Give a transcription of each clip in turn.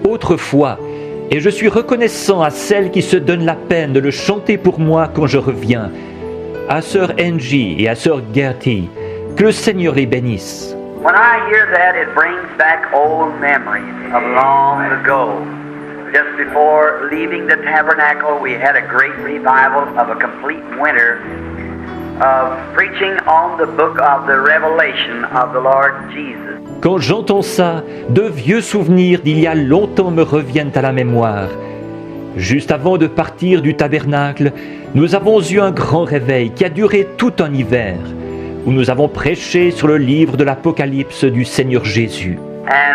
autrefois, et je suis reconnaissant à celle qui se donne la peine de le chanter pour moi quand je reviens, à sœur Angie et à sœur Gertie. Que le Seigneur les bénisse. When I hear that, it brings back old memories of long ago. Just before leaving the tabernacle, we had a great revival of a complete winter of preaching on the book of the Revelation of the Lord Jesus. Quand j'entends ça, de vieux souvenirs d'il y a longtemps me reviennent à la mémoire. Juste avant de partir du tabernacle, nous avons eu un grand réveil qui a duré tout un hiver, où nous avons prêché sur le livre de l'Apocalypse du Seigneur Jésus. And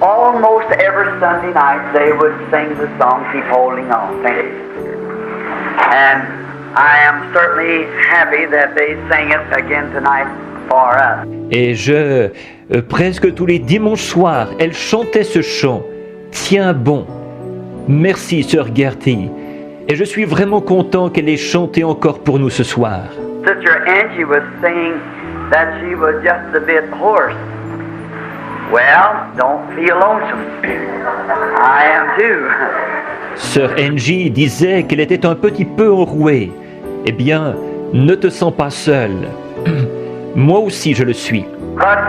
almost every Sunday night they would sing the song Keep Holding On. And I am certainly happy that they sang it again tonight for us. Et presque tous les dimanches soirs, elle chantait ce chant. Tiens bon. Merci, sœur Gertie. Et je suis vraiment content qu'elle ait chanté encore pour nous ce soir. Sister Angie was saying that she was just a bit hoarse. Well, don't feel lonesome. I am too. Sœur Angie disait qu'elle était un petit peu enrouée. Eh bien, ne te sens pas seule. Moi aussi je le suis. But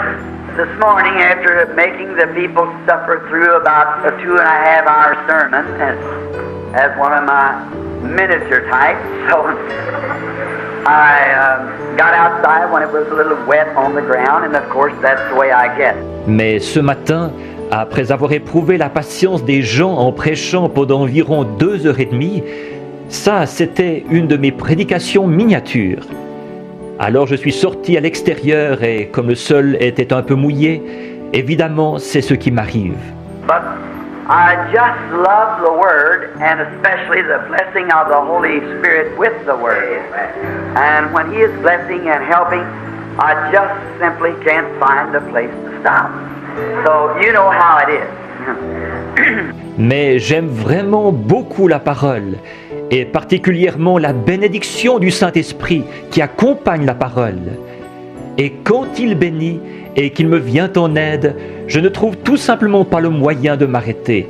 this morning, after making the people suffer through about a 2.5-hour sermon as one of my minister types, so I got outside when it was a little wet on the ground, and of course that's the way I get. Mais ce matin, après avoir éprouvé la patience des gens en prêchant pendant environ 2h30, ça c'était une de mes prédications miniatures. Alors je suis sorti à l'extérieur et comme le sol était un peu mouillé, évidemment c'est ce qui m'arrive. But I just love the Word, and especially the blessing of the Holy Spirit with the Word. And when He is blessing and helping, I just simply can't find a place to stop. So you know how it is. Mais j'aime vraiment beaucoup la parole, et particulièrement la bénédiction du Saint-Esprit qui accompagne la parole. Et quand il bénit et qu'il me vient en aide, je ne trouve tout simplement pas le moyen de m'arrêter.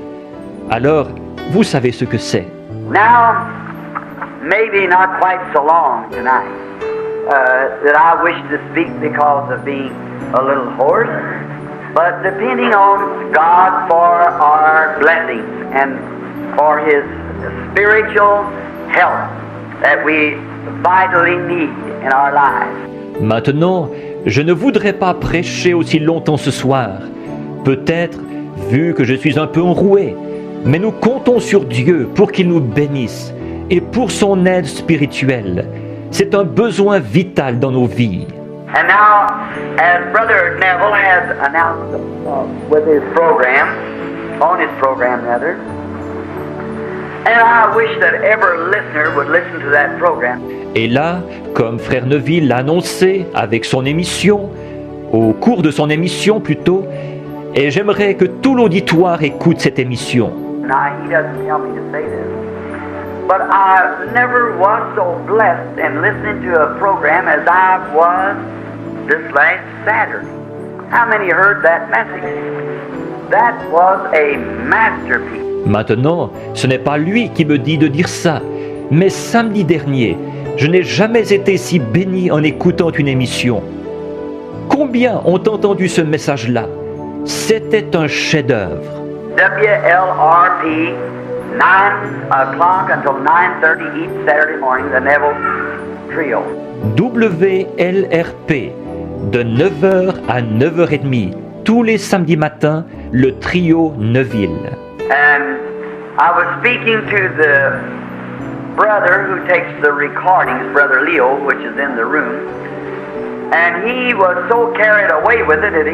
Alors, vous savez ce que c'est. Now, maybe not quite so long tonight, that I wish to speak because of being a little hoarse, but depending on God for our blessings and for His spiritual help that we vitally need in our lives. Maintenant, je ne voudrais pas prêcher aussi longtemps ce soir. Peut-être, vu que je suis un peu enroué, mais nous comptons sur Dieu pour qu'il nous bénisse et pour son aide spirituelle. C'est un besoin vital dans nos vies. And now, as Brother Neville has announced with his program, on his program rather, and I wish that every listener would listen to that program. Et là, comme Frère Neville l'a annoncé avec son émission, au cours de son émission plutôt, et j'aimerais que tout l'auditoire écoute cette émission. Now, he doesn't tell me to say this, but I never was so blessed in listening to a program as I was this last Saturday. How many heard that message? That was a masterpiece. Maintenant, ce n'est pas lui qui me dit de dire ça, mais samedi dernier, je n'ai jamais été si béni en écoutant une émission. Combien ont entendu ce message-là? C'était un chef-d'œuvre. WLRP, 9 o'clock until 9:30 each Saturday morning, the Neville Trio. WLRP, de 9h à 9h30, tous les samedis matins, le trio Neville. And I was speaking to the brother who takes the recordings, Brother Leo, which is in the room, and he was so carried away with it that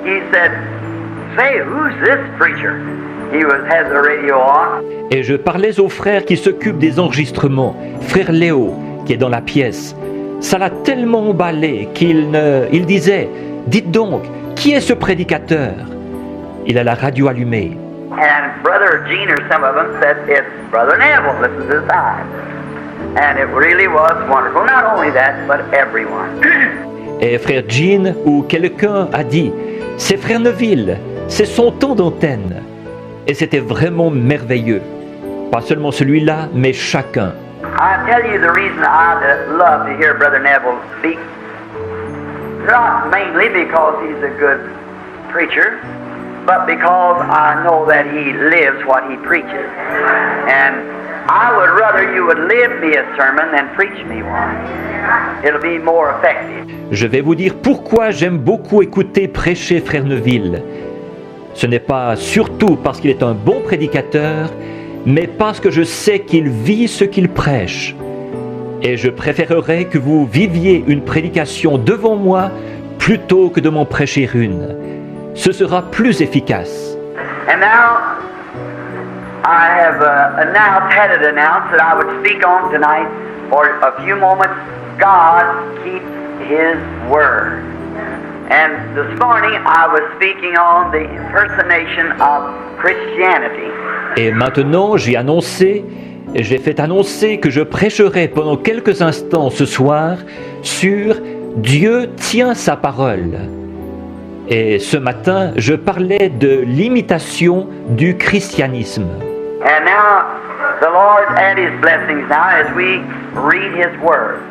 he said, "Say, who's this preacher?" He has the radio on. Et je parlais au frère qui s'occupe des enregistrements, frère Léo, qui est dans la pièce. Ça l'a tellement emballé qu'il disait, dites donc, qui est ce prédicateur? Il a la radio allumée. And Brother Gene or some of them said, it's Brother Neville, listen to the time. And it really was wonderful. Not only that, but everyone. Et frère Gene ou quelqu'un a dit, c'est frère Neville. c'est son temps d'antenne. Et c'était vraiment merveilleux. Pas seulement celui-là, mais chacun. I tell you the reason I love to hear Brother Neville speak. Not mainly because he's a good preacher, but because I know that he lives what he preaches. And I would rather you would live me a sermon than preach me one. It'll be more effective. Je vais vous dire pourquoi j'aime beaucoup écouter prêcher Frère Neville. Ce n'est pas surtout parce qu'il est un bon prédicateur, mais parce que je sais qu'il vit ce qu'il prêche. Et je préférerais que vous viviez une prédication devant moi plutôt que de m'en prêcher une. Ce sera plus efficace. And now, I have had it announced that I would speak on tonight for a few moments. God keeps His word. And this morning I was speaking on the impersonation of Christianity. Et maintenant, j'ai fait annoncer que je prêcherai pendant quelques instants ce soir sur Dieu tient sa parole. Et ce matin, je parlais de l'imitation du christianisme. And now the Lord add His blessings now as we read His word.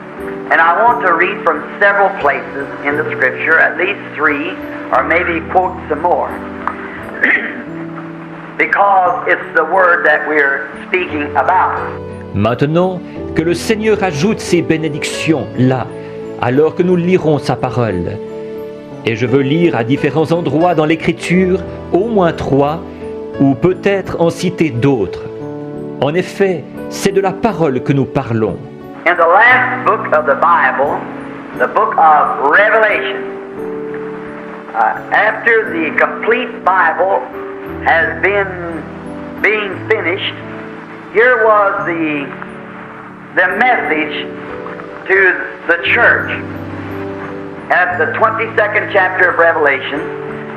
And I want to read from several places in the Scripture, at least 3, or maybe quote some more. Because it's the word that we're speaking about. Maintenant, que le Seigneur ajoute ses bénédictions là, alors que nous lirons sa parole. Et je veux lire à différents endroits dans l'Écriture, au moins 3, ou peut-être en citer d'autres. En effet, c'est de la parole que nous parlons. In the last book of the Bible, the book of Revelation, after the complete Bible has been being finished, here was the message to the church at the 22nd chapter of Revelation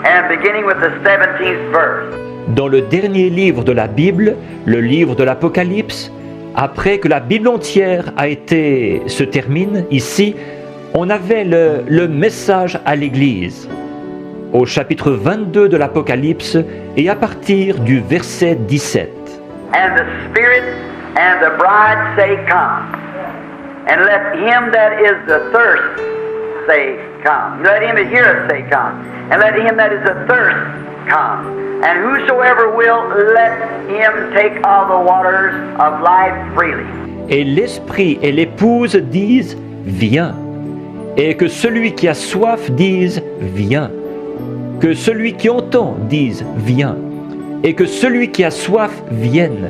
and beginning with the 17th verse. Dans le dernier livre de la Bible, le livre de l'Apocalypse, après que la Bible entière se termine ici, on avait le message à l'Église. Au chapitre 22 de l'Apocalypse et à partir du verset 17. And the Spirit and the bride say, Come. And let him that is athirst say, Come. Let him that heareth say, Come. And let him that is athirst come. And whosoever will, let him take of the waters of life freely. Et l'Esprit et l'épouse disent, Viens. Et que celui qui a soif dise, Viens. Que celui qui entend dise, Viens. Et que celui qui a soif vienne.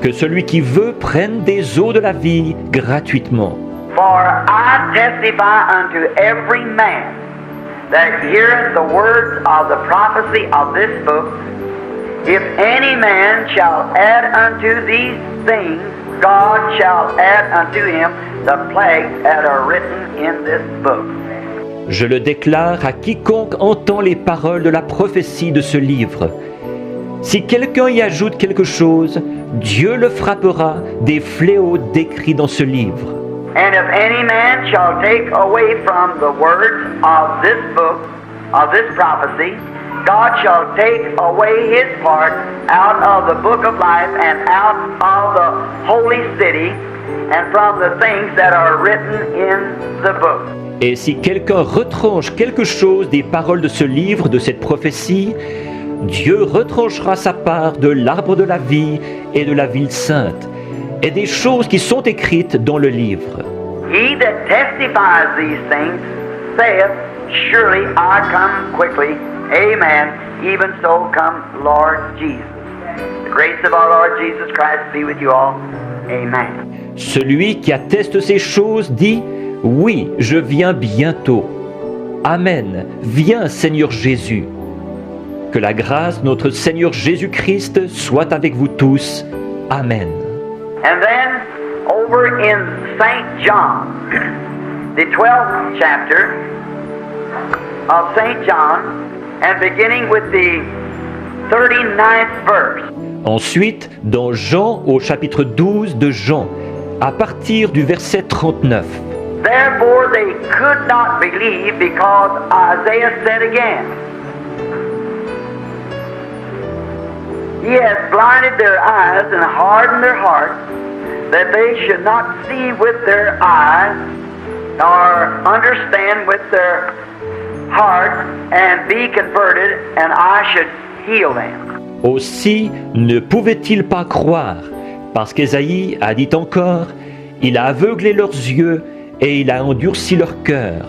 Que celui qui veut prenne des eaux de la vie gratuitement. For I testify unto every man that heareth the words of the prophecy of this book, if any man shall add unto these things, God shall add unto him the plagues that are written in this book. Je le déclare à quiconque entend les paroles de la prophétie de ce livre. Si quelqu'un y ajoute quelque chose, Dieu le frappera des fléaux décrits dans ce livre. And if any man shall take away from the words of this book, of this prophecy, God shall take away his part out of the book of life and out of the holy city and from the things that are written in the book. Et si quelqu'un retranche quelque chose des paroles de ce livre, de cette prophétie, Dieu retranchera sa part de l'arbre de la vie et de la ville sainte, et des choses qui sont écrites dans le livre. He that testifies these things saith, Surely I come quickly. Amen. Even so come Lord Jesus. The grace of our Lord Jesus Christ be with you all. Amen. Celui qui atteste ces choses dit, Oui, je viens bientôt. Amen. Viens, Seigneur Jésus. Que la grâce de notre Seigneur Jésus-Christ soit avec vous tous. Amen. And then, over in St. John, the 12th chapter of St. John, and beginning with the 39th verse. Ensuite, dans Jean, au chapitre 12 de Jean, à partir du verset 39. Therefore they could not believe because Isaiah said again, He has blinded their eyes and hardened their hearts, that they should not see with their eyes, nor understand with their hearts, and be converted, and I should heal them. Aussi ne pouvaient-ils pas croire, parce qu'Ésaïe a dit encore, « Il a aveuglé leurs yeux et il a endurci leur cœur,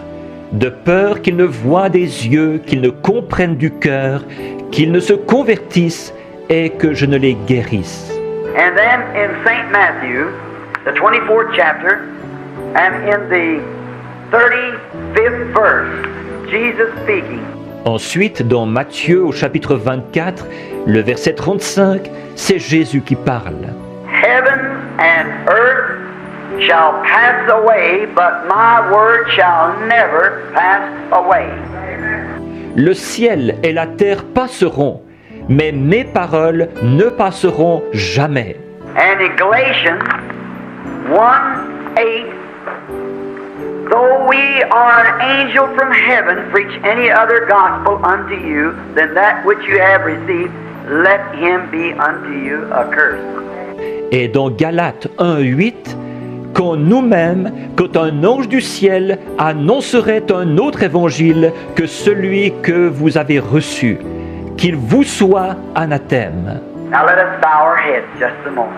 de peur qu'ils ne voient des yeux, qu'ils ne comprennent du cœur, qu'ils ne se convertissent et que je ne les guérisse. » And then in St. Matthew, the 24th chapter, and in the 35th verse, Jesus speaking. Ensuite, dans Matthieu au chapitre 24, le verset 35, c'est Jésus qui parle. Heaven and earth shall pass away, but my word shall never pass away. Le ciel et la terre passeront, mais mes paroles ne passeront jamais. And in Galatians 1:8, though we are an angel from heaven, preach any other gospel unto you than that which you have received, let him be unto you accursed. Et dans Galates 1:8, quand nous-mêmes, quand un ange du ciel annoncerait un autre évangile que celui que vous avez reçu, qu'il vous soit anathème. Now let us bow our heads just a moment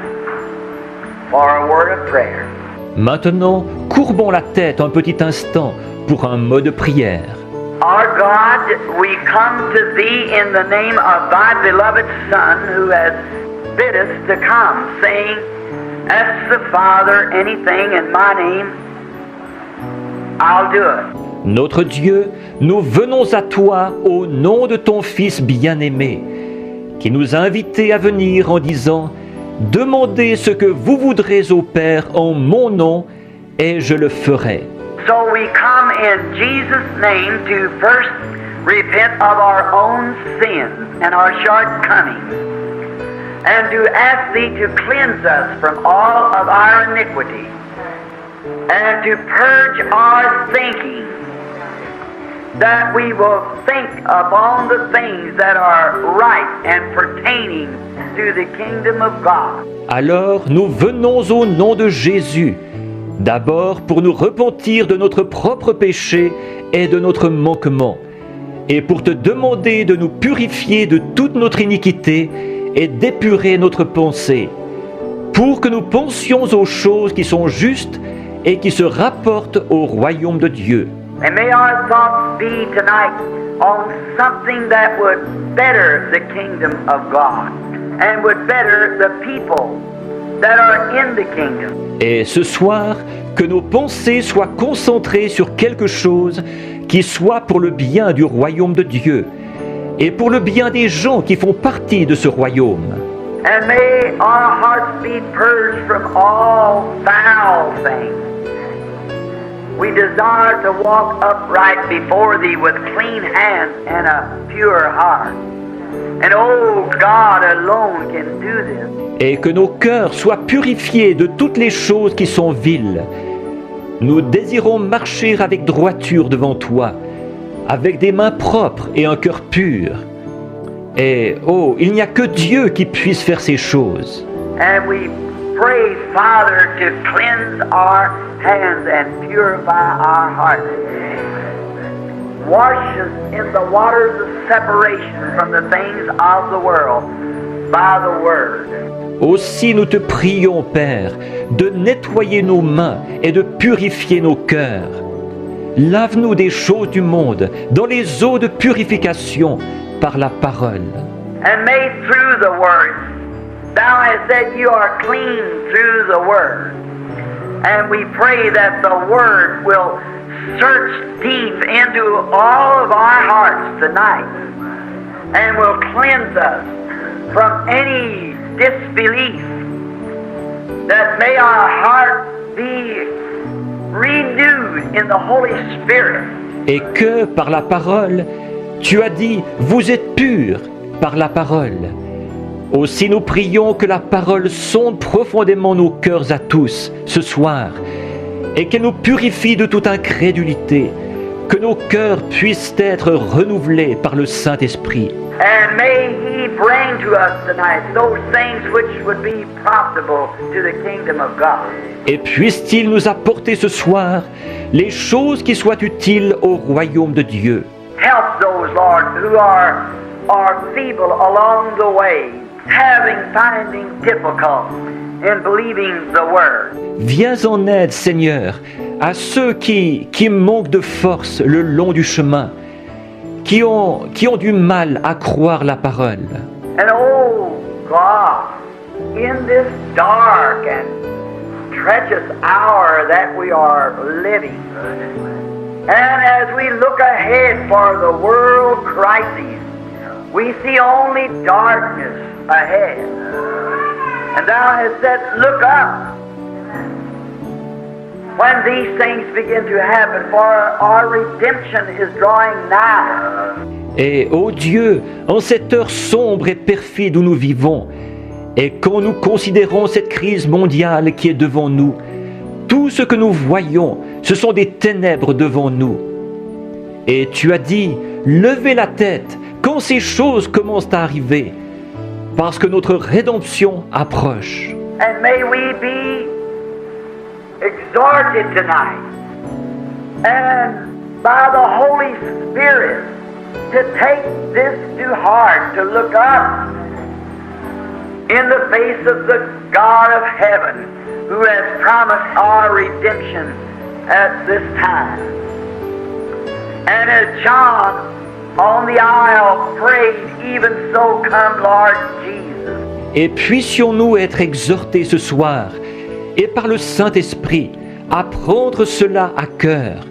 for a word of prayer. Maintenant, courbons la tête un petit instant pour un mot de prière. Our God, we come to Thee in the name of Thy beloved Son, who has bid us to come, saying, ask the Father anything in my name, I'll do it. Notre Dieu, nous venons à toi au nom de ton Fils bien-aimé, qui nous a invités à venir en disant « Demandez ce que vous voudrez au Père en mon nom, et je le ferai. » So we come in Jesus' name to first repent of our own sins and our shortcomings, and to ask Thee to cleanse us from all of our iniquity, and to purge our thinking, that we will think upon the things that are right and pertaining to the kingdom of God. Alors nous venons au nom de Jésus, d'abord pour nous repentir de notre propre péché et de notre manquement, et pour te demander de nous purifier de toute notre iniquité et d'épurer notre pensée, pour que nous pensions aux choses qui sont justes et qui se rapportent au royaume de Dieu. And may our thoughts be tonight on something that would better the kingdom of God and would better the people that are in the kingdom. Et ce soir, que nos pensées soient concentrées sur quelque chose qui soit pour le bien du royaume de Dieu et pour le bien des gens qui font partie de ce royaume. And may our hearts be purged from all foul things. We desire to walk upright before Thee with clean hands and a pure heart. And oh, God alone can do this. Et que nos cœurs soient purifiés de toutes les choses qui sont viles. Nous désirons marcher avec droiture devant Toi, avec des mains propres et un cœur pur. Et oh, il n'y a que Dieu qui puisse faire ces choses. And we pray, Father, to cleanse our hands and purify our hearts. Wash us in the waters of separation from the things of the world by the Word. Aussi nous te prions, Père, de nettoyer nos mains et de purifier nos cœurs. Lave-nous des choses du monde dans les eaux de purification par la parole. And may through the Word, Thou hast said you are clean through the Word. And we pray that the Word will search deep into all of our hearts tonight and will cleanse us from any disbelief, that may our heart be renewed in the Holy Spirit. Et que par la parole, tu as dit, vous êtes purs par la parole. Aussi nous prions que la parole sonde profondément nos cœurs à tous ce soir et qu'elle nous purifie de toute incrédulité que nos cœurs puissent être renouvelés par le Saint-Esprit. And may He bring to us tonight those things which would be profitable to the kingdom of God. Et puisse-t-il nous apporter ce soir les choses qui soient utiles au royaume de Dieu. Help those, Lord, who are feeble along the way, finding difficult in believing the word. Viens en aide, Seigneur, à ceux qui manquent de force le long du chemin, qui ont du mal à croire la parole. And oh God, in this dark and treacherous hour that we are living, and as we look ahead for the world crises, we see only darkness ahead. And Thou hast said, look up when these things begin to happen, for our redemption is drawing nigh. Et, ô Dieu, en cette heure sombre et perfide où nous vivons, et quand nous considérons cette crise mondiale qui est devant nous, tout ce que nous voyons, ce sont des ténèbres devant nous. Et tu as dit, levez la tête quand ces choses commencent à arriver, parce que notre rédemption approche. And may we be exhorted tonight, and by the Holy Spirit, to take this to heart, to look up in the face of the God of heaven, who has promised our redemption at this time. And as John on the isle prayed, even so come Lord Jesus. Et puissions-nous être exhortés ce soir, et par le Saint-Esprit, à prendre cela à cœur,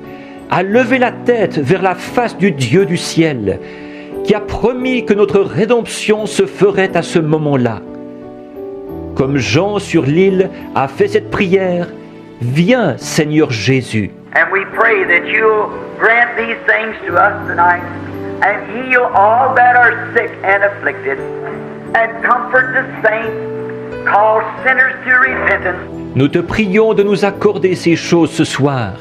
à lever la tête vers la face du Dieu du ciel, qui a promis que notre rédemption se ferait à ce moment-là. Comme Jean sur l'île a fait cette prière, « Viens, Seigneur Jésus ». And we pray that you'll grant these things to us tonight, and heal all that are sick and afflicted, and comfort the saints, call sinners to repentance. Nous te prions de nous accorder ces choses ce soir.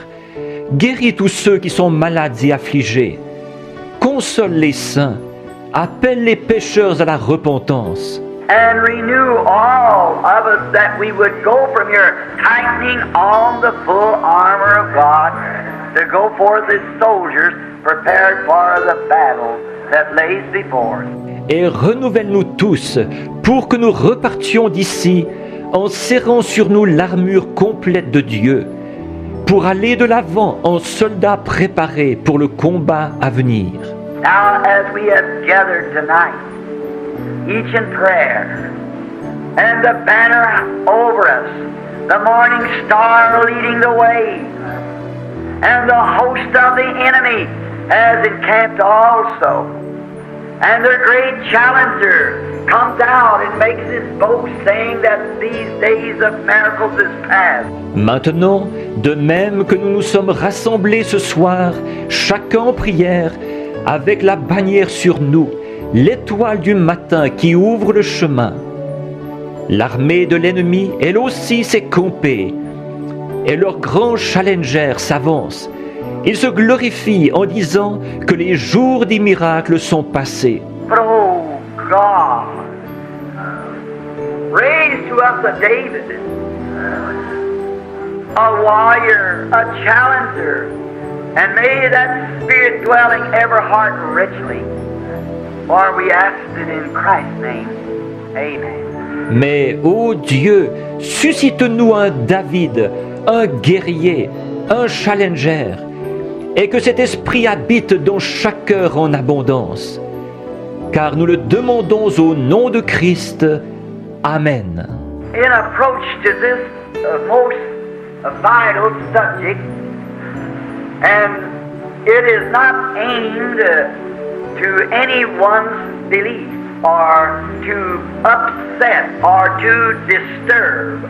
Guéris tous ceux qui sont malades et affligés. Console les saints. Appelle les pécheurs à la repentance. And renew all of us that we would go from here tightening on the full armor of God to go forth as soldiers prepared for the battle that lays before us. Et renouvelle-nous tous pour que nous repartions d'ici en serrant sur nous l'armure complète de Dieu, pour aller de l'avant en soldats préparés pour le combat à venir. Now, as we have gathered tonight, each in prayer, and the banner over us, the morning star leading the way, and the host of the enemy has encamped also, and the great challenger comes out and makes his boast, saying that these days of miracles is past. Maintenant, de même que nous nous sommes rassemblés ce soir, chacun en prière, avec la bannière sur nous, l'étoile du matin qui ouvre le chemin. L'armée de l'ennemi, elle aussi, s'est campée, et leur grand challenger s'avance. Il se glorifie en disant que les jours des miracles sont passés. But oh God, raise to us a David, a warrior, a challenger, and may that spirit dwell in every heart richly. For we ask it in Christ's name. Amen. Mais, ô Dieu, suscite-nous un David, un guerrier, un challenger, et que cet esprit habite dans chaque cœur en abondance. Car nous le demandons au nom de Christ. Amen. In approach to this most vital subject, and it is not aimed to anyone's belief or to upset or to disturb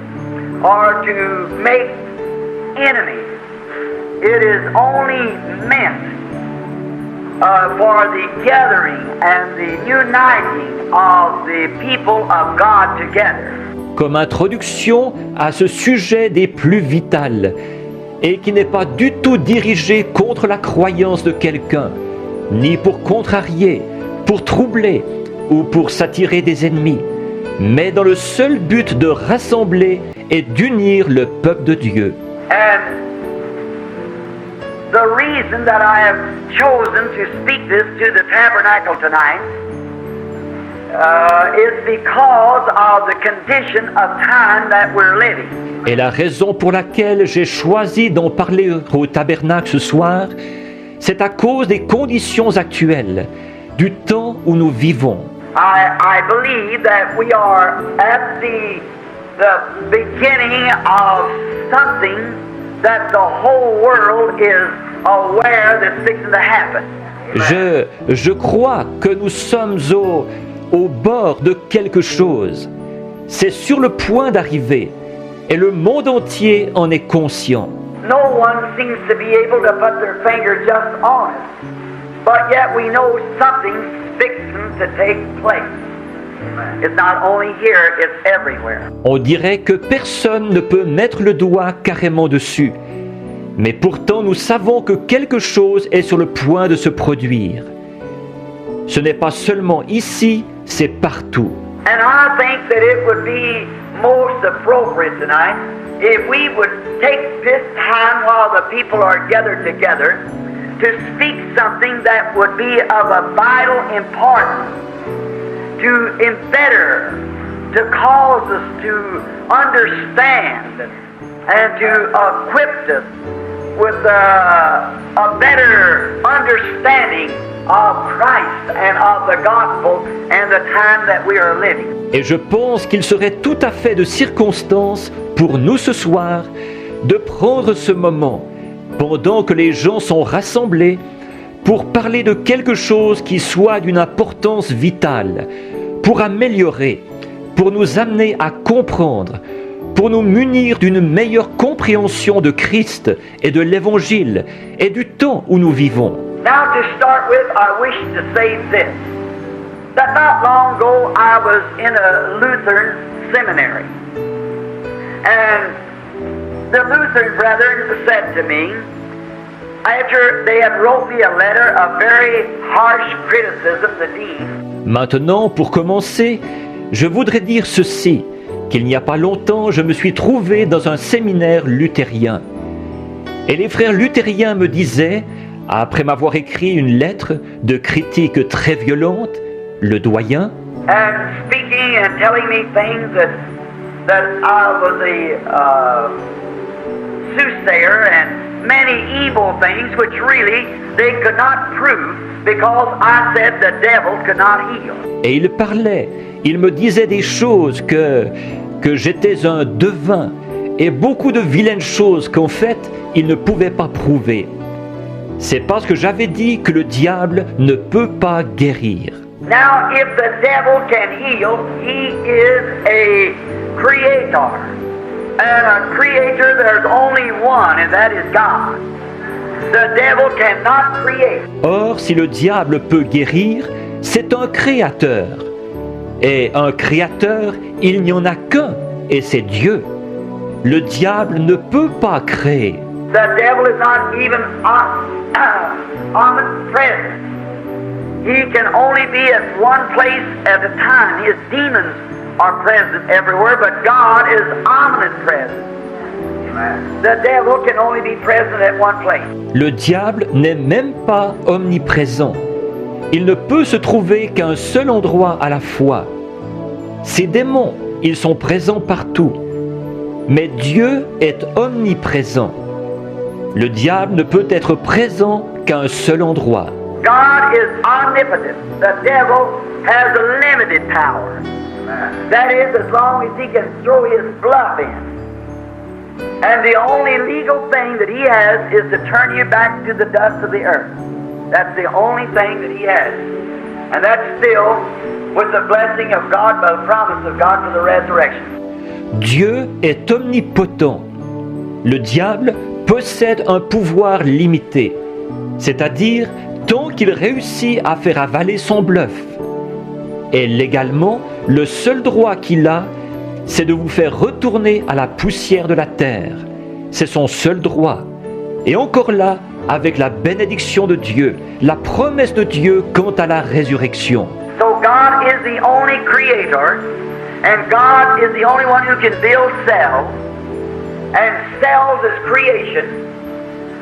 or to make enemies. It is only meant for the gathering and the uniting of the people of God together. Comme introduction à ce sujet des plus vitales et qui n'est pas du tout dirigé contre la croyance de quelqu'un, ni pour contrarier, pour troubler ou pour s'attirer des ennemis, mais dans le seul but de rassembler et d'unir le peuple de Dieu. And the reason that I have chosen to speak this to the tabernacle tonight is because of the condition of time that we're living. Et la raison pour laquelle j'ai choisi d'en parler au tabernacle ce soir, c'est à cause des conditions actuelles, du temps où nous vivons. I believe that we are at the beginning of something that the whole world is aware that's fixing to happen. Je crois que nous sommes au bord de quelque chose. C'est sur le point d'arriver et le monde entier en est conscient. No one seems to be able to put their finger just on it, but yet we know something's fixing to take place. It's not only here, it's everywhere. On dirait que personne ne peut mettre le doigt carrément dessus. Mais pourtant, nous savons que quelque chose est sur le point de se produire. Ce n'est pas seulement ici, c'est partout. And I think that it would be most appropriate tonight if we would take this time while the people are gathered together to speak something that would be of a vital importance to embetter, to cause us to understand and to equip us with a better understanding of Christ and of the gospel and the time that we are living. Et je pense qu'il serait tout à fait de circonstance pour nous ce soir de prendre ce moment, pendant que les gens sont rassemblés, pour parler de quelque chose qui soit d'une importance vitale, pour améliorer, pour nous amener à comprendre, pour nous munir d'une meilleure compréhension de Christ et de l'Évangile et du temps où nous vivons. Now to start with, I wish to say this, that not long ago I was in a Lutheran seminary, and the Lutheran brethren said to me, after they had wrote me a letter of very harsh criticism, the dean. Maintenant, pour commencer, je voudrais dire ceci, qu'il n'y a pas longtemps, je me suis trouvé dans un séminaire luthérien. Et les frères luthériens me disaient, après m'avoir écrit une lettre de critique très violente, le doyen, And speaking and telling me things that I was a soothsayer and many evil things which really they could not prove because I said the devil could not heal. Et il parlait, il me disait des choses que j'étais un devin et beaucoup de vilaines choses qu'en fait il ne pouvait pas prouver. C'est parce que j'avais dit que le diable ne peut pas guérir. Now, if the devil can heal, he is a creator. And a creator, there's only one, and that is God. The devil cannot create. Or, si le diable peut guérir, c'est un créateur. Et un créateur, il n'y en a qu'un, et c'est Dieu. Le diable ne peut pas créer. The devil is not even omnipresent. He can only be at one place at a time. His demons are present everywhere, but God is omnipresent. The devil can only be present at one place. Le diable n'est même pas omniprésent. Il ne peut se trouver qu'à un seul endroit à la fois. Ces démons, ils sont présents partout. Mais Dieu est omniprésent. Le diable ne peut être présent qu'à un seul endroit. God is omnipotent. The devil has a limited power. That is, as long as he can throw his bluff in. And the only legal thing that he has is to turn you back to the dust of the earth. That's the only thing that he has. And that's still with the blessing of God, by the promise of God for the resurrection. Dieu est omnipotent. Le diable possède un pouvoir limité, c'est-à-dire tant qu'il réussit à faire avaler son bluff. Et légalement, le seul droit qu'il a, c'est de vous faire retourner à la poussière de la terre. C'est son seul droit. Et encore là, avec la bénédiction de Dieu, la promesse de Dieu quant à la résurrection. So God is the only creator, and God is the only one who can build cells, and cells is creation,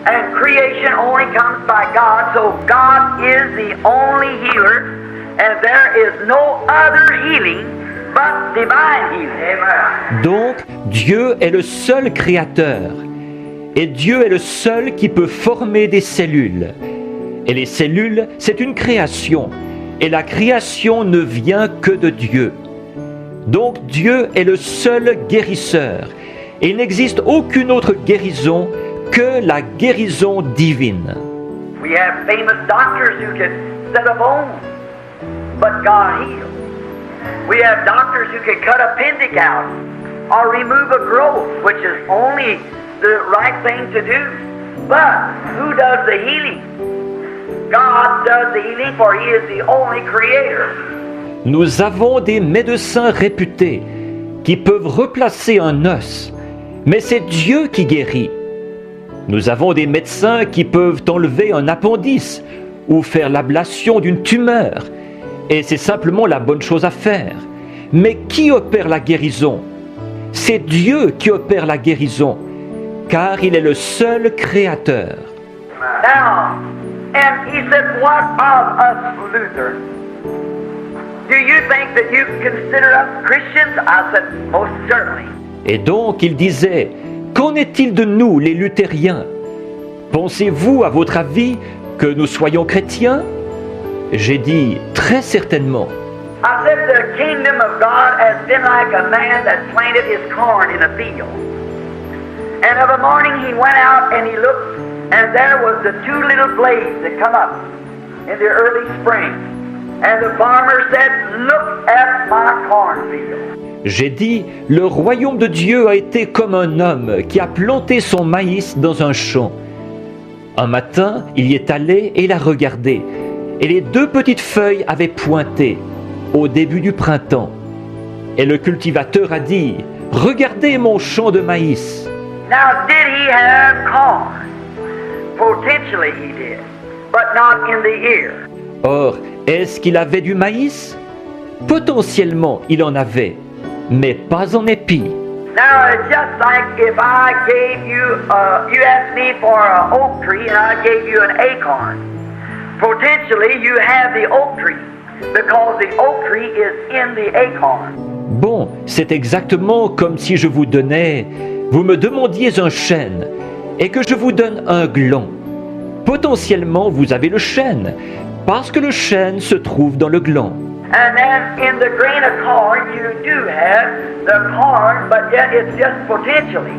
and creation only comes by God, so God is the only healer, and there is no other healing but divine healing. Amen. Donc, Dieu est le seul créateur, et Dieu est le seul qui peut former des cellules. Et les cellules, c'est une création, et la création ne vient que de Dieu. Donc Dieu est le seul guérisseur, et il n'existe aucune autre guérison que la guérison divine. We have famous doctors who can set a bone, but God heals. We have doctors who can cut a appendix out or remove a growth, which is only the right thing to do. But who does the healing? God does the healing, for He is the only creator. Nous avons des médecins réputés qui peuvent replacer un os, mais c'est Dieu qui guérit. Nous avons des médecins qui peuvent enlever un appendice ou faire l'ablation d'une tumeur, et c'est simplement la bonne chose à faire. Mais qui opère la guérison? C'est Dieu qui opère la guérison, car il est le seul créateur. Now, and he said, what of us Luther? Do you think that you consider us Christians? I said, most certainly. Et donc il disait, qu'en est-il de nous, les luthériens? Pensez-vous, à votre avis, que nous soyons chrétiens? J'ai dit, très certainement. I said, the kingdom of God has been like a man that planted his corn in a field. And of a morning he went out and he looked, and there was the two little blades that come up in the early spring. And the farmer said, look at my cornfield. J'ai dit, le royaume de Dieu a été comme un homme qui a planté son maïs dans un champ. Un matin, il y est allé et l'a regardé, et les deux petites feuilles avaient pointé au début du printemps. Et le cultivateur a dit, regardez mon champ de maïs. Now, did he have corn? Potentially he did, but not in the ear. Or, est-ce qu'il avait du maïs? Potentiellement, il en avait, mais pas en épi. Now, it's just like if I gave you, you asked me for an oak tree and I gave you an acorn. Potentially, you have the oak tree because the oak tree is in the acorn. Bon, c'est exactement comme si je vous donnais, vous me demandiez un chêne et que je vous donne un gland. Potentiellement, vous avez le chêne, parce que le chêne se trouve dans le gland. And then in the grain of corn, you do have the corn, but yet it's just potentially.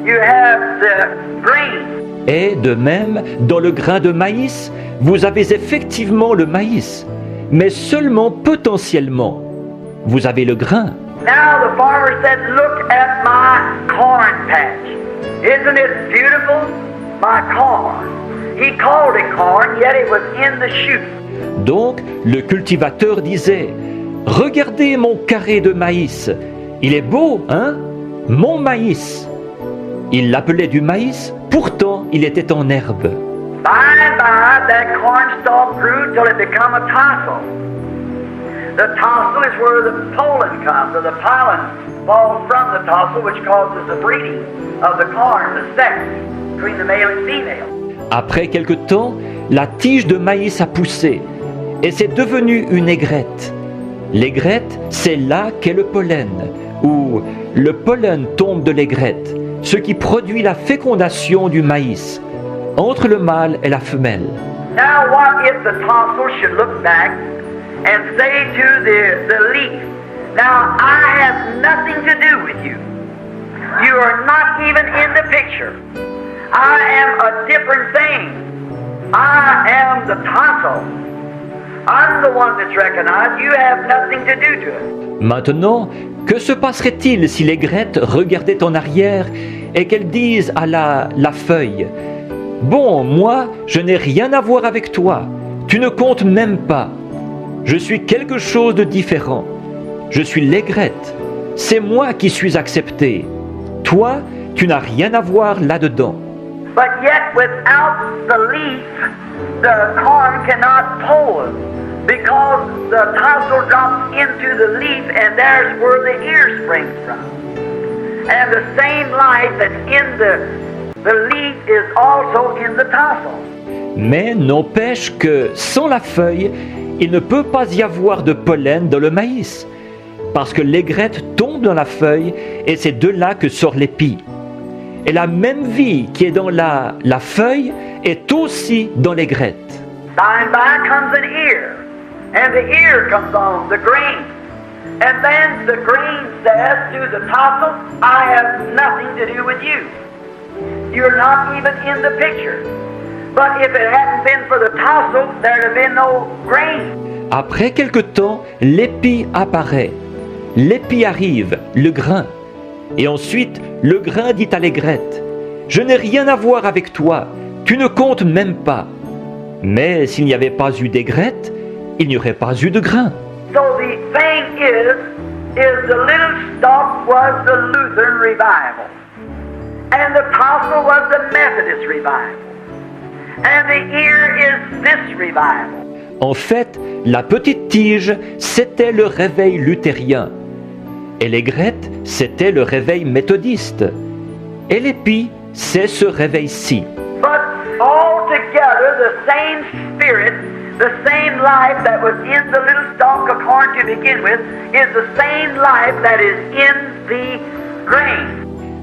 You have the grain. Et de même, dans le grain de maïs, vous avez effectivement le maïs, mais seulement potentiellement. Vous avez le grain. Now the farmer said, look at my corn patch. Isn't it beautiful? My corn. He called it corn, yet it was in the shoot. Donc, le cultivateur disait, regardez mon carré de maïs. Il est beau, hein? Mon maïs. Il l'appelait du maïs, pourtant il était en herbe. By and by, that corn stalk grew till it became a tassel. The tassel is where the pollen comes, or the pollen falls from the tassel, which causes the breeding of the corn, the sex, between the male and female. Après quelque temps, la tige de maïs a poussé, et c'est devenu une aigrette. L'aigrette, c'est là qu'est le pollen, où le pollen tombe de l'aigrette, ce qui produit la fécondation du maïs, entre le mâle et la femelle. Now what if the tassel should look back and say to the leaf, now I have nothing to do with you. You are not even in the picture. I am a different thing. I am the tassel. I'm the one that's recognized. You have nothing to do to it. Maintenant, que se passerait-il si l'aigrette regardait en arrière et qu'elle dise à la feuille, « Bon, moi, je n'ai rien à voir avec toi. Tu ne comptes même pas. Je suis quelque chose de différent. Je suis l'aigrette. C'est moi qui suis accepté. Toi, tu n'as rien à voir là-dedans. » But yet without the leaf, the corn cannot pole because the tassel drops into the leaf and there's where the ear springs from. And the same life that's in the leaf is also in the tassel. Mais n'empêche que sans la feuille, il ne peut pas y avoir de pollen dans le maïs, parce que l'aigrette tombe dans la feuille et c'est de là que sort l'épi. Et la même vie qui est dans la feuille est aussi dans l'aigrette. By and by comes an ear, and the ear comes on, the grain. And then the grain says to the tassel, I have nothing to do with you. You're not even in the picture. But if it hadn't been for the tassel, there'd have been no grain. Après quelque temps, l'épi apparaît. L'épi arrive, le grain. Et ensuite, le grain dit à l'aigrette, « Je n'ai rien à voir avec toi, tu ne comptes même pas. » Mais s'il n'y avait pas eu d'aigrette, il n'y aurait pas eu de grain. So the thing is the little stalk was the Lutheran revival, and the tassel was the Methodist revival, and the ear is this revival. En fait, la petite tige, c'était le réveil luthérien. Et l'aigrette, c'était le réveil méthodiste. Et l'épi, c'est ce réveil-ci. But altogether, the same spirit, the same life that was in the little stalk of corn to begin with, is the same life that is in the grain.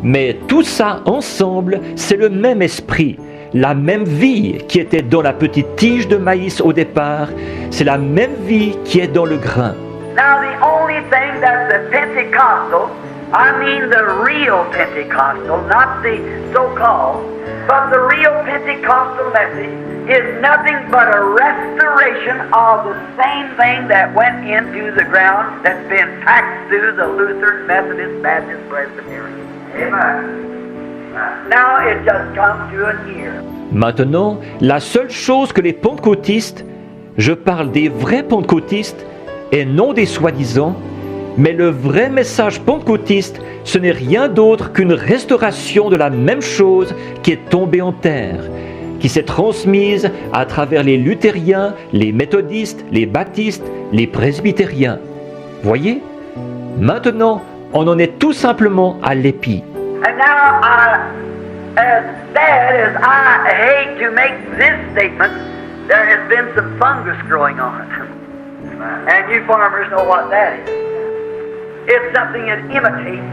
Mais tout ça ensemble, c'est le même esprit, la même vie qui était dans la petite tige de maïs au départ, c'est la même vie qui est dans le grain. Now the only thing that the Pentecostal, I mean the real Pentecostal, not the so-called, but the real Pentecostal message is nothing but a restoration of the same thing that went into the ground that's been packed through the Lutheran, Methodist, Baptist, Presbyterian. Amen. Now it just comes to an ear. Maintenant, la seule chose que les pentecôtistes, je parle des vrais pentecôtistes et non des soi-disant, mais le vrai message pentecôtiste, ce n'est rien d'autre qu'une restauration de la même chose qui est tombée en terre, qui s'est transmise à travers les luthériens, les méthodistes, les baptistes, les presbytériens. Voyez? Maintenant, on en est tout simplement à l'épi. And now, as bad as I hate to make this statement, there has been some fungus growing on it. And you farmers know what that is. It's something that imitates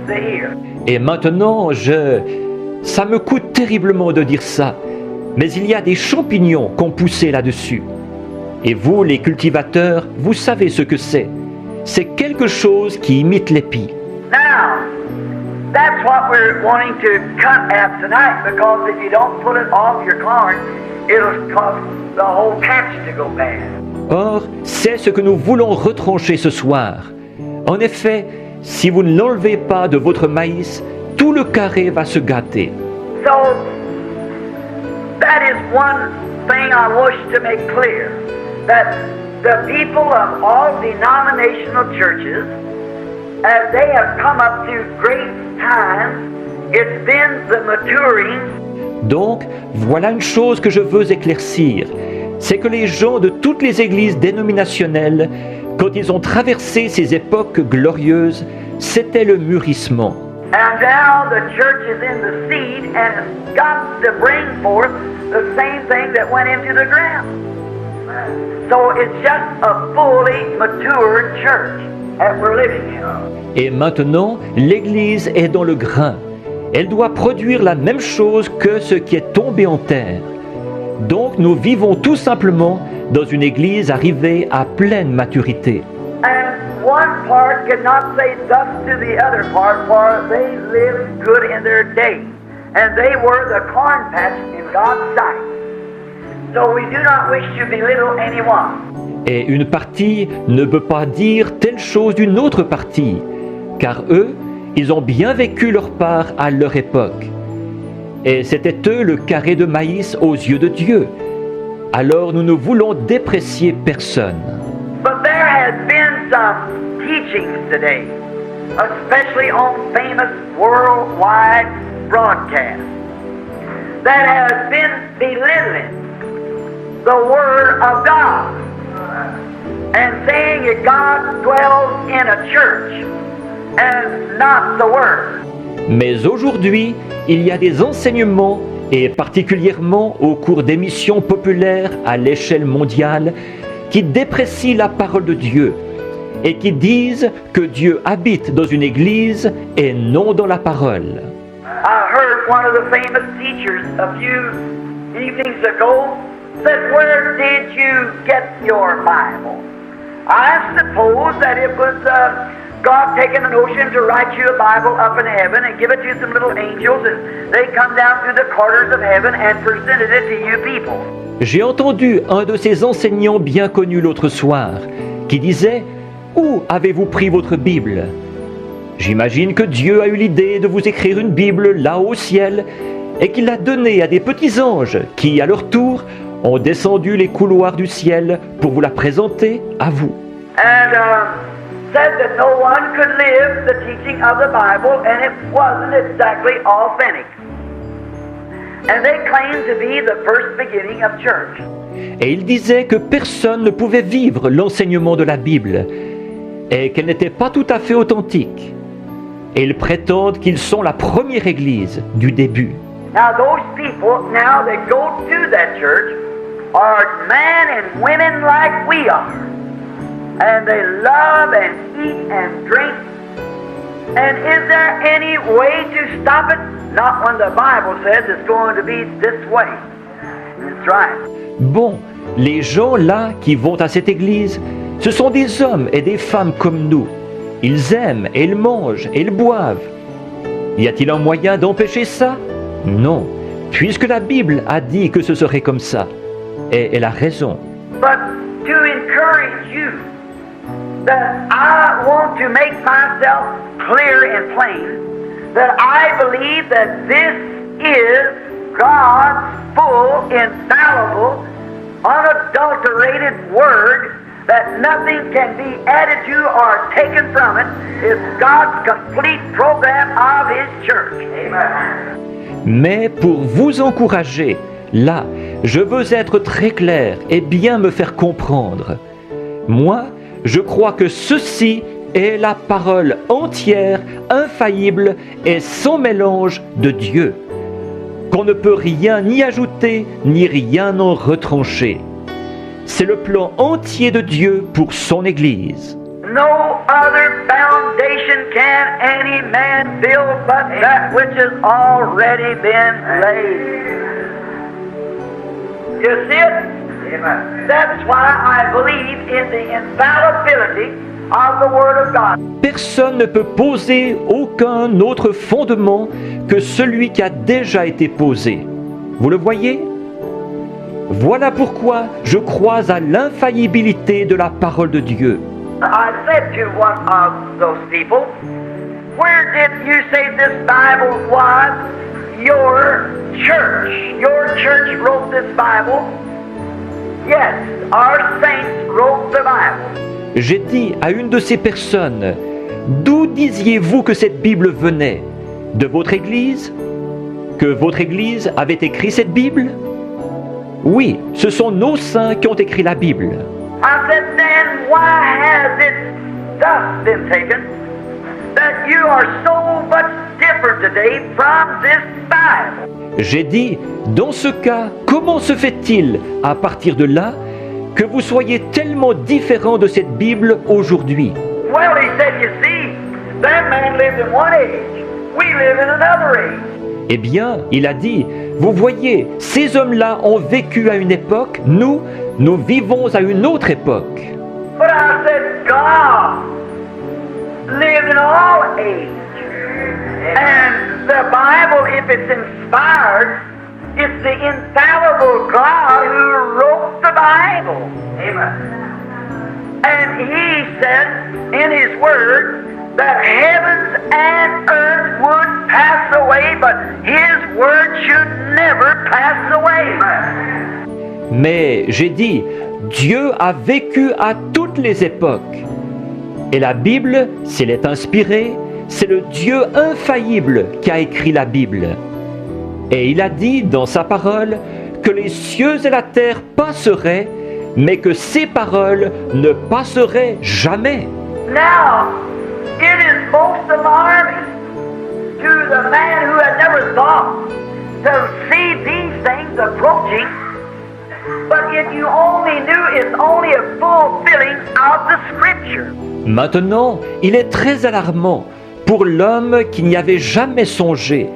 the ear. Et maintenant, ça me coûte terriblement de dire ça, mais il y a des champignons qui ont poussé là-dessus. Et vous, les cultivateurs, vous savez ce que c'est. C'est quelque chose qui imite l'épi. Now, that's what we're wanting to cut at tonight, because if you don't pull it off your corn, it'll cause the whole patch to go bad. Or, c'est ce que nous voulons retrancher ce soir. En effet, si vous ne l'enlevez pas de votre maïs, tout le carré va se gâter. So, that is one thing I wish to make clear, that the people of all denominational churches, as they have come up through great times, it's been the maturing. Donc, voilà une chose que je veux éclaircir. C'est que les gens de toutes les églises dénominationnelles, quand ils ont traversé ces époques glorieuses, c'était le mûrissement. And now the church is in the seed and it's got to bring forth the same thing that went into the ground. So it's just a fully matured church that we're living in. Et maintenant, l'Église est dans le grain. Elle doit produire la même chose que ce qui est tombé en terre. Donc nous vivons tout simplement dans une Église arrivée à pleine maturité. And one part cannot say thus to the other part, for they lived good in their day, and they were the corn patch in God's sight. So we do not wish to belittle anyone. Et une partie ne peut pas dire telle chose d'une autre partie, car eux, ils ont bien vécu leur part à leur époque. Et c'était eux le carré de maïs aux yeux de Dieu. Alors nous ne voulons déprécier personne. But there has been some teachings today, especially on famous worldwide broadcasts, that has been belittling the Word of God and saying that God dwells in a church and not the Word. Mais aujourd'hui, il y a des enseignements, et particulièrement au cours d'émissions populaires à l'échelle mondiale, qui déprécient la parole de Dieu et qui disent que Dieu habite dans une église et non dans la parole. I heard one of the famous teachers a few evenings ago said, "Where did you get your Bible?" I suppose that it was God taking a notion to write you a Bible up in heaven and give it to some little angels, and they come down through the corridors of heaven and presented it to you people. J'ai entendu un de ces enseignants bien connus l'autre soir qui disait « Où avez-vous pris votre Bible ?» J'imagine que Dieu a eu l'idée de vous écrire une Bible là-haut au ciel et qu'il l'a donnée à des petits anges qui, à leur tour, ont descendu les couloirs du ciel pour vous la présenter à vous. And said that no one could live the teaching of the Bible, and it wasn't exactly authentic. And they claimed to be the first beginning of church. Et il disait que personne ne pouvait vivre l'enseignement de la Bible et qu'elle n'était pas tout à fait authentique. Et ils prétendent qu'ils sont la première église du début. Now those people, now that go to that church, are men and women like we are. And they love and eat and drink. And is there any way to stop it? Not when the Bible says it's going to be this way. That's right. Bon, les gens là qui vont à cette église, ce sont des hommes et des femmes comme nous. Ils aiment et ils mangent et ils boivent. Y a-t-il un moyen d'empêcher ça? Non, puisque la Bible a dit que ce serait comme ça. Et elle a raison. But to encourage you, that I want to make myself clear and plain, that I believe that this is God's full, infallible, unadulterated Word, that nothing can be added to or taken from it. It's God's complete program of His church. Amen. Mais pour vous encourager, là, je veux être très clair et bien me faire comprendre. Moi, je crois que ceci est la parole entière, infaillible et sans mélange de Dieu, qu'on ne peut rien ni ajouter ni rien en retrancher. C'est le plan entier de Dieu pour son Église. No other foundation can any man build but that which has already been laid. You see it? Amen. That's why I believe in the infallibility of the Word of God. Personne ne peut poser aucun autre fondement que celui qui a déjà été posé. Vous le voyez? Voilà pourquoi je crois à l'infaillibilité de la parole de Dieu. I said to one of those people, "Where did you say this Bible was? Your church. Your church wrote this Bible?" Yes, our saints wrote the Bible. J'ai dit à une de ces personnes, d'où disiez-vous que cette Bible venait? De votre Église? Que votre Église avait écrit cette Bible? Oui, ce sont nos saints qui ont écrit la Bible. I said, then why has it thus been taken that you are so much different today from this Bible? J'ai dit, dans ce cas, comment se fait-il, à partir de là, que vous soyez tellement différent de cette Bible aujourd'hui? Well, he said, you see, that man lived in one age, we live in another age. Eh bien, il a dit, vous voyez, ces hommes-là ont vécu à une époque, nous vivons à une autre époque. But I said, God lived in all age. And the Bible, if it's inspired, it's the infallible God who wrote the Bible. Amen. And He said in His Word that heavens and earth would pass away, but His Word should never pass away. Mais j'ai dit, Dieu a vécu à toutes les époques. Et la Bible, s'il est inspirée, c'est le Dieu infaillible qui a écrit la Bible. Et il a dit dans sa parole que les cieux et la terre passeraient, mais que ses paroles ne passeraient jamais. Now, it is most alarming to the man who had never thought to see these things approaching. But if you only knew it's only a fulfilling of the Scripture. Maintenant, il est très alarmant pour l'homme qui n'y avait jamais songé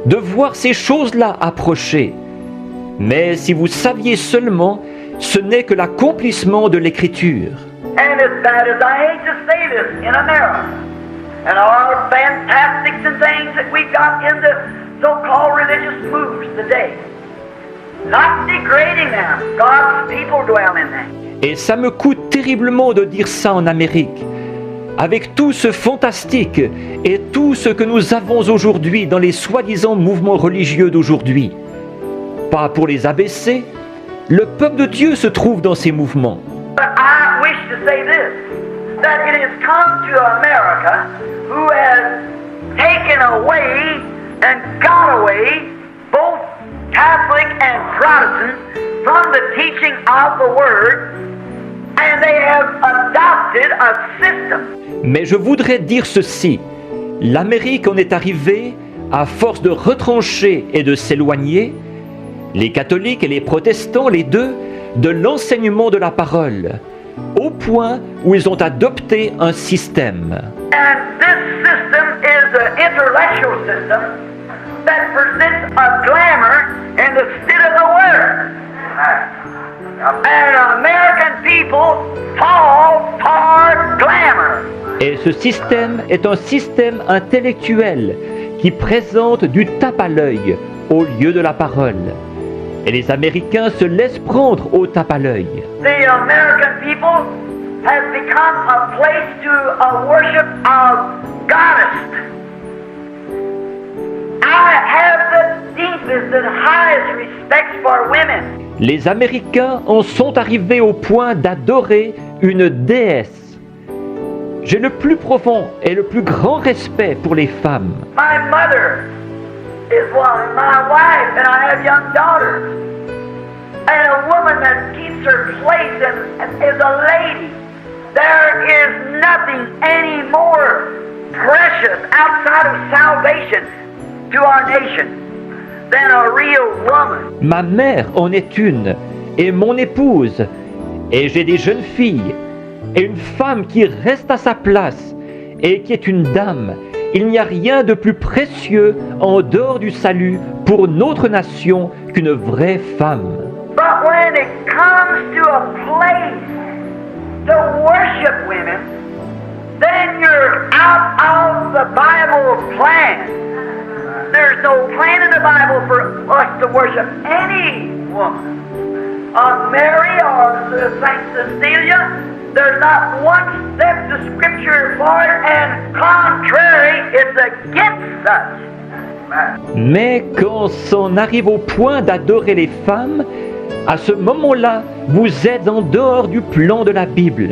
de voir ces choses-là approcher. Mais si vous saviez seulement, ce n'est que l'accomplissement de l'Écriture. And as bad as I hate to say this in America, and all our fantastics and things that we got in the so-called religious moves today, not degrading them, God's people dwell in them. Et ça me coûte terriblement de dire ça en Amérique. Avec tout ce fantastique et tout ce que nous avons aujourd'hui dans les soi-disant mouvements religieux d'aujourd'hui. Pas pour les abaisser, le peuple de Dieu se trouve dans ces mouvements. But I wish to say this, that it has come to America who has taken away and got away both Catholic and Protestant from the teaching of the Word, and they have adopted a system. Mais je voudrais dire ceci, l'Amérique en est arrivée, à force de retrancher et de s'éloigner, les catholiques et les protestants, les deux, de l'enseignement de la parole, au point où ils ont adopté un système. And this system is an intellectual system that presents a glamour instead of the Word. And American people fall for glamour. Et ce système est un système intellectuel qui présente du tape à l'œil au lieu de la parole. Et les Américains se laissent prendre au tape à l'œil. The American people has become a place to a worship of goddess. I have the deepest and highest respect for women. Les Américains en sont arrivés au point d'adorer une déesse. J'ai le plus profond et le plus grand respect pour les femmes. My mother is one, my wife, and I have young daughters. And a woman that keeps her place and is a lady. There is nothing any more precious outside of salvation to our nation than a real woman. Ma mère en est une, et mon épouse, et j'ai des jeunes filles, et une femme qui reste à sa place, et qui est une dame. Il n'y a rien de plus précieux en dehors du salut pour notre nation qu'une vraie femme. But when it comes to a place to worship women, then you're out of the Bible plan. There's no plan in the Bible for us to worship any woman. Mary or Saint Cecilia, there's not one step to Scripture for it, and contrary, it's against such. Mais quand s'en arrive au point d'adorer les femmes, à ce moment-là, vous êtes en dehors du plan de la Bible.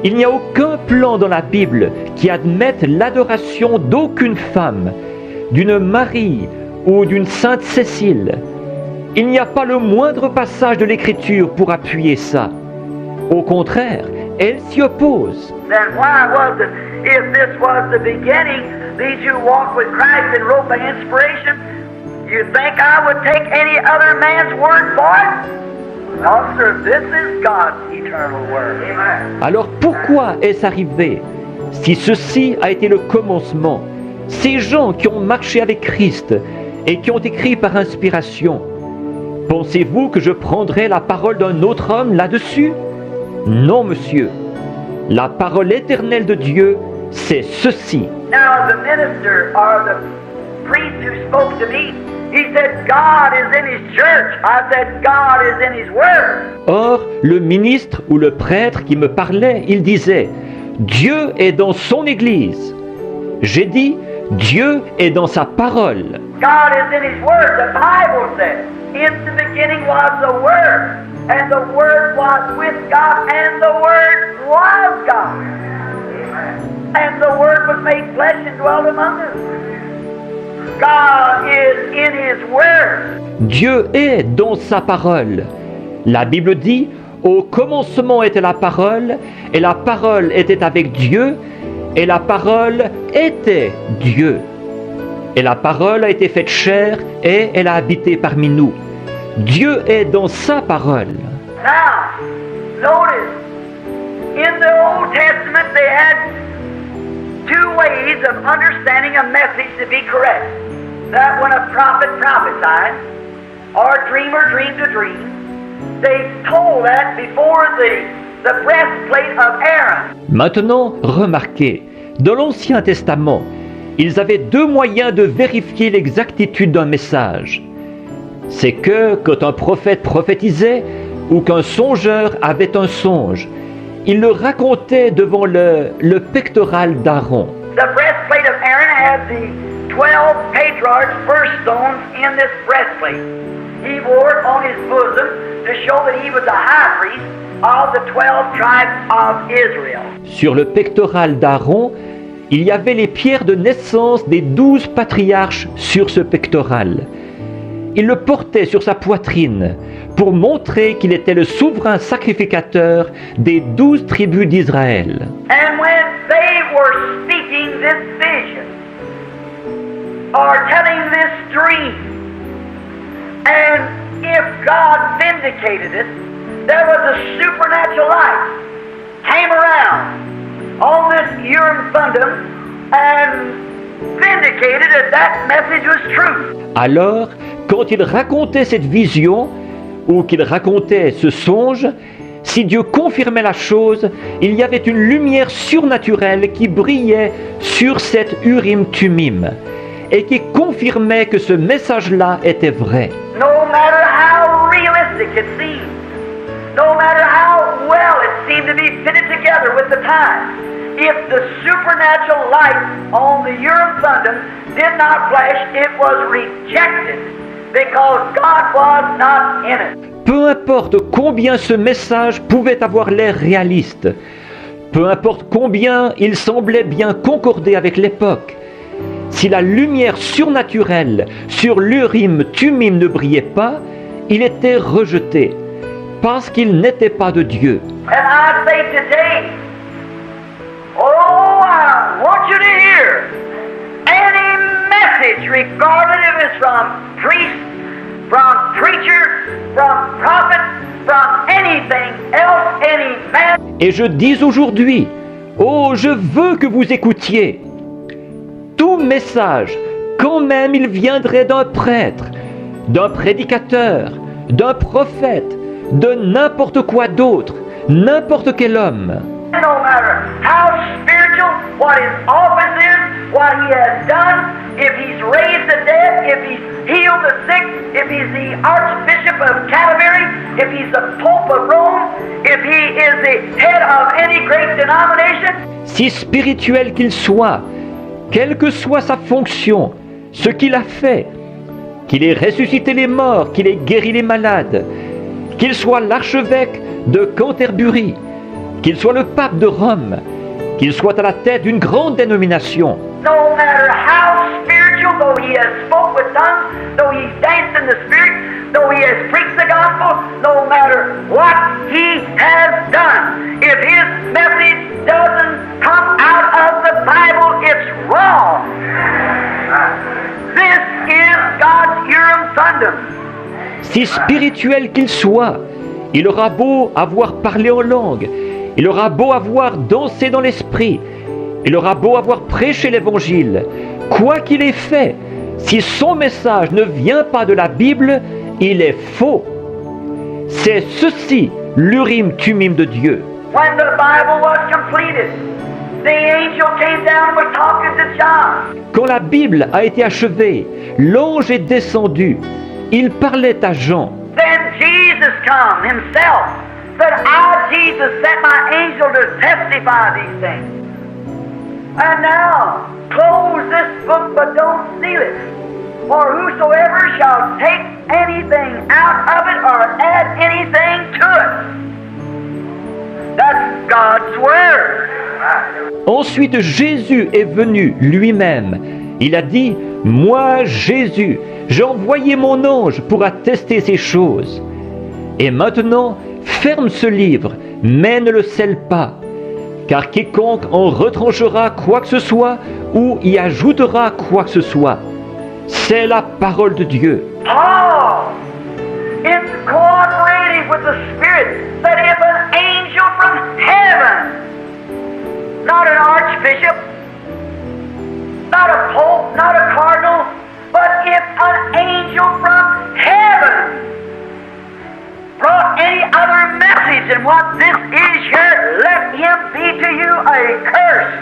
Il n'y a aucun plan dans la Bible qui admette l'adoration d'aucune femme, d'une Marie ou d'une Sainte Cécile. Il n'y a pas le moindre passage de l'Écriture pour appuyer ça. Au contraire, elle s'y oppose. Then why was it, if this was the beginning, these who walked with Christ and wrote by inspiration, you think I would take any other man's word for it? No, sir, this is God's eternal word. Amen. Alors pourquoi est-ce arrivé? Si ceci a été le commencement, ces gens qui ont marché avec Christ et qui ont écrit par inspiration, pensez-vous que je prendrai la parole d'un autre homme là-dessus? Non, monsieur. La parole éternelle de Dieu, c'est ceci. Now, the minister or the priest who spoke to me, he said, God is in his church. I said, God is in his word. Or, le ministre ou le prêtre qui me parlait, il disait, Dieu est dans son Église. J'ai dit, Dieu est dans sa parole. God is in his word. The Bible says, in the beginning was the Word, and the Word was with God, and the Word was God. And the Word was made flesh and dwelt among us. God is in His Word. Dieu est dans sa parole. La Bible dit, au commencement était la parole, et la parole était avec Dieu, et la parole était Dieu. Et la parole a été faite chair, et elle a habité parmi nous. Dieu est dans sa parole. Now, notice, in the Old Testament they had two ways of understanding a message to be correct. That when a prophet prophesied, or a dreamer dreamed a dream, they told that before the breastplate of Aaron. Maintenant, remarquez, dans l'Ancien Testament, ils avaient deux moyens de vérifier l'exactitude d'un message. C'est que quand un prophète prophétisait ou qu'un songeur avait un songe, il le racontait devant le pectoral d'Aaron. The breastplate of Aaron had the 12 patriarchs' birthstones in this breastplate. He wore it on his bosom to show that he was the high priest of the 12 tribes of Israel. Sur le pectoral d'Aaron, il y avait les pierres de naissance des 12 patriarches sur ce pectoral. Il le portait sur sa poitrine pour montrer qu'il était le souverain sacrificateur des 12 tribus d'Israël. And when they were speaking this vision, or telling this dream, and if God vindicated it, there was a supernatural light came around on this Urim Thummim and vindicated that that message was true. Alors, quand il racontait cette vision, ou qu'il racontait ce songe, si Dieu confirmait la chose, il y avait une lumière surnaturelle qui brillait sur cette Urim Thummim et qui confirmait que ce message-là était vrai. No matter how realistic it seemed, no matter how well it seemed to be fitted together with the time, if the supernatural light on the Urim Thummim did not flash, it was rejected because God was not in it. Peu importe combien ce message pouvait avoir l'air réaliste, peu importe combien il semblait bien concorder avec l'époque, si la lumière surnaturelle sur l'Urim Thummim ne brillait pas, il était rejeté, parce qu'il n'était pas de Dieu. And I say today, oh, I want you to hear any message, regardless if it's from priest, from preacher, from prophet, from anything else, any man. Et je dis aujourd'hui, oh, je veux que vous écoutiez. Tout message, quand même il viendrait d'un prêtre, d'un prédicateur, d'un prophète, de n'importe quoi d'autre, n'importe quel homme. No matter how spiritual, what his office is, what he has done, if he's raised the dead, if he's healed the sick, if he's the Archbishop of Canterbury, if he's the Pope of Rome, if he is the head of any great denomination. Si spirituel qu'il soit, quelle que soit sa fonction, ce qu'il a fait, qu'il ait ressuscité les morts, qu'il ait guéri les malades, qu'il soit l'archevêque de Canterbury, qu'il soit le pape de Rome, qu'il soit à la tête d'une grande dénomination. No matter how spiritual, though he has spoke with tongues, though he's danced in the spirit, though he has preached the gospel, no matter what he has done, if his message doesn't come out of the Bible, it's wrong. This is God's Urim Thummim. Si spirituel qu'il soit, il aura beau avoir parlé en langue, il aura beau avoir dansé dans l'esprit, il aura beau avoir prêché l'évangile, quoi qu'il ait fait, si son message ne vient pas de la Bible, il est faux. C'est ceci l'Urim Thummim de Dieu. When the Bible was completed, the angel came down and was talking to John. Quand la Bible a été achevée, l'ange est descendu, il parlait à Jean. Then Jesus come himself, said, I, Jesus, sent my angel to testify these things. And now, close this book, but don't seal it. For whosoever shall take anything out of it or add anything to it. That's God's Word. Ensuite Jésus est venu lui-même. Il a dit, Moi, Jésus, j'ai envoyé mon ange pour attester ces choses. Et maintenant, ferme ce livre, mais ne le scelle pas, car quiconque en retranchera quoi que ce soit ou y ajoutera quoi que ce soit, c'est la parole de Dieu. Paul is cooperating with the Spirit that if an angel from heaven, not an archbishop, not a pope, not a cardinal, but if an angel from heaven brought any other message than what this is here, let him be to you a curse.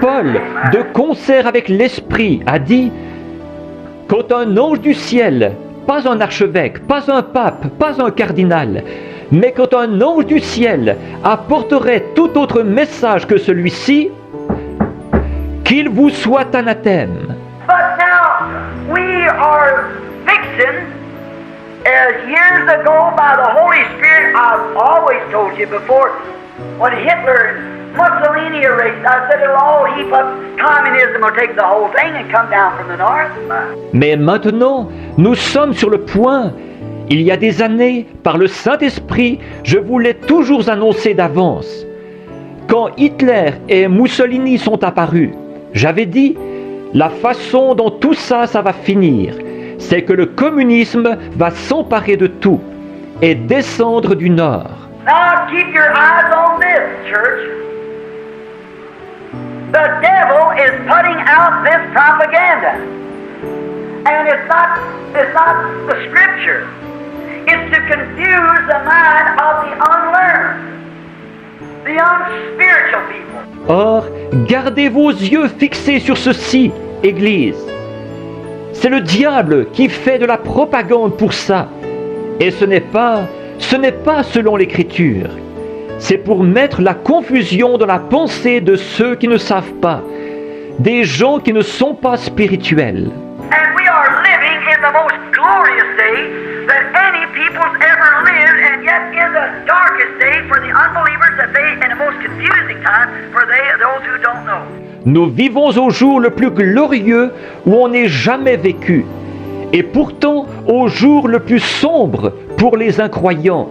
Paul, de concert avec l'Esprit, a dit « Quand un ange du ciel, pas un archevêque, pas un pape, pas un cardinal, mais quand un ange du ciel apporterait tout autre message que celui-ci, qu'il vous soit anathème. » But now we are fixing, as years ago by the Holy Spirit, I've always told you before, when Hitler and Mussolini erased, I said it'll all heap up, communism will take the whole thing and come down from the north. Mais maintenant, nous sommes sur le point. Il y a des années, par le Saint-Esprit, je vous l'ai toujours annoncé d'avance. Quand Hitler et Mussolini sont apparus, j'avais dit, la façon dont tout ça va finir, c'est que le communisme va s'emparer de tout et descendre du nord. Now keep your eyes on this, church. The devil is putting out this propaganda. And it's not the scripture. It's to confuse the mind of the unlearned, the unspiritual people. Or, gardez vos yeux fixés sur ceci, Église. C'est le diable qui fait de la propagande pour ça. Et ce n'est pas selon l'Écriture. C'est pour mettre la confusion dans la pensée de ceux qui ne savent pas, des gens qui ne sont pas spirituels. And we are living in the most glorious day that any people's ever lived, and yet in the darkest day for the unbelievers, that they, in the most confusing time for those who don't know. Nous vivons au jour le plus glorieux où on n'ait jamais vécu, et pourtant au jour le plus sombre pour les incroyants,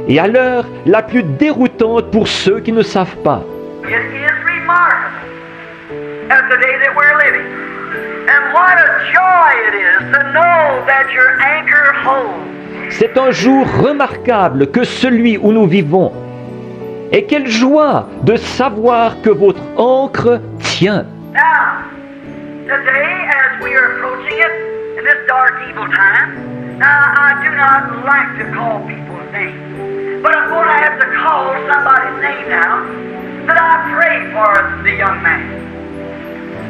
et à l'heure la plus déroutante pour ceux qui ne savent pas. It is remarkable at the day that we're living. And what a joy it is to know that your anchor holds. C'est un jour remarquable que celui où nous vivons. Et quelle joie de savoir que votre ancre tient. Now, today as we are approaching it, in this dark evil time, now I do not like to call people's names, but I'm going to have to call somebody's name now, that I pray for the young man.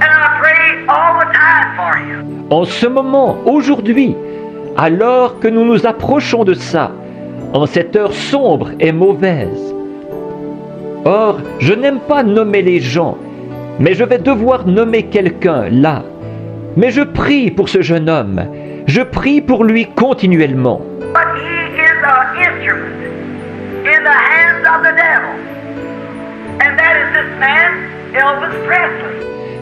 And I pray all the time for him. En ce moment, aujourd'hui, alors que nous nous approchons de ça, en cette heure sombre et mauvaise. Or, je n'aime pas nommer les gens, mais je vais devoir nommer quelqu'un là. Mais je prie pour ce jeune homme, je prie pour lui continuellement. But he is an instrument in the hands of the devil. And that is this man, Elvis Presley.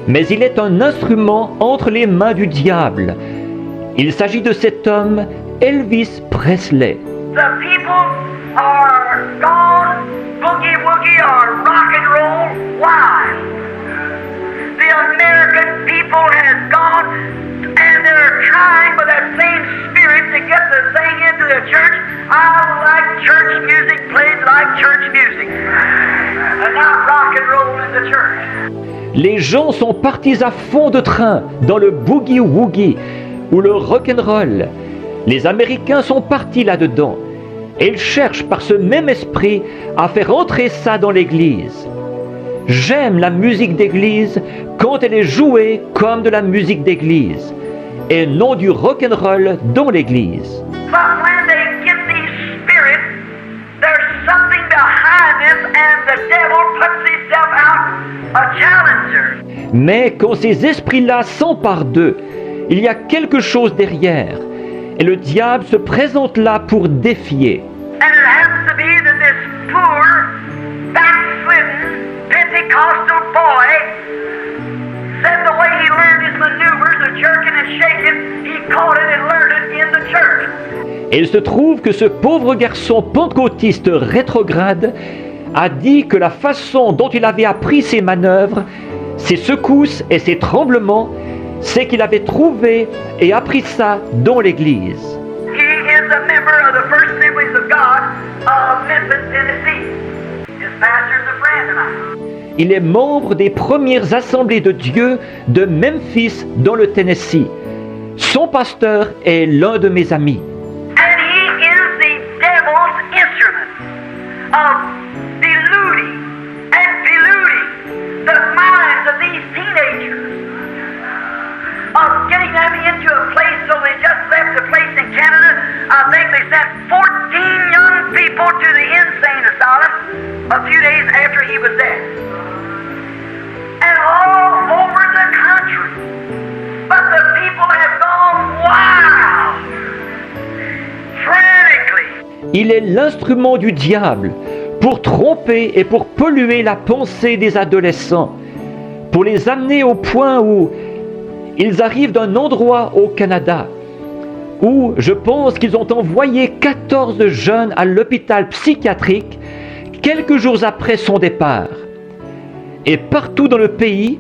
Mais il est un instrument entre les mains du diable. Il s'agit de cet homme, Elvis Presley. The people are gone boogie-woogie or rock and roll wild. The American people has gone and they're trying with that same spirit to get the thing into the church. I like church music played like church music and not rock and roll in the church. Les gens sont partis à fond de train dans le boogie-woogie ou le rock'n'roll. Les Américains sont partis là-dedans. Et ils cherchent par ce même esprit à faire entrer ça dans l'Église. J'aime la musique d'Église quand elle est jouée comme de la musique d'Église, et non du rock'n'roll dans l'Église. But when they get these spirits, there's something behind this, and the devil puts himself out a challenger. Mais quand ces esprits-là s'emparent d'eux, il y a quelque chose derrière, et le diable se présente là pour défier. And it happens to be that this poor, backslidden, Pentecostal boy said the way he learned his maneuvers, the church Et il se trouve que ce pauvre garçon pentecôtiste rétrograde a dit que la façon dont il avait appris ses manœuvres, ses secousses et ses tremblements, c'est qu'il avait trouvé et appris ça dans l'Église. He is a member of the First Assemblies of God of Memphis, Tennessee. His pastor is a friend tonight. Il est membre des premières assemblées de Dieu de Memphis dans le Tennessee. Son pasteur est l'un de mes amis. And he is the devil's instrument of deluding the minds of these teenagers, of getting them into a place. So they just left a place in Canada. I think they sent 14 young people to the insane asylum a few days after he was dead. And all over the country. But the people have gone wild, frantically. Il est l'instrument du diable pour tromper et pour polluer la pensée des adolescents, pour les amener au point où ils arrivent d'un endroit au Canada où je pense qu'ils ont envoyé 14 jeunes à l'hôpital psychiatrique quelques jours après son départ. Et partout dans le pays,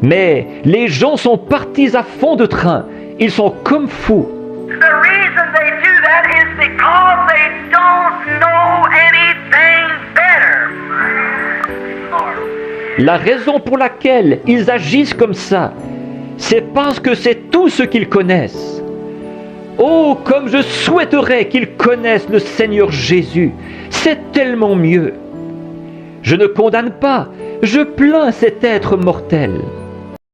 mais les gens sont partis à fond de train, ils sont comme fous. The reason they do that is because they don't know anything better. La raison pour laquelle ils agissent comme ça, c'est parce que c'est tout ce qu'ils connaissent. Oh, comme je souhaiterais qu'ils connaissent le Seigneur Jésus, c'est tellement mieux. Je ne condamne pas, je plains cet être mortel.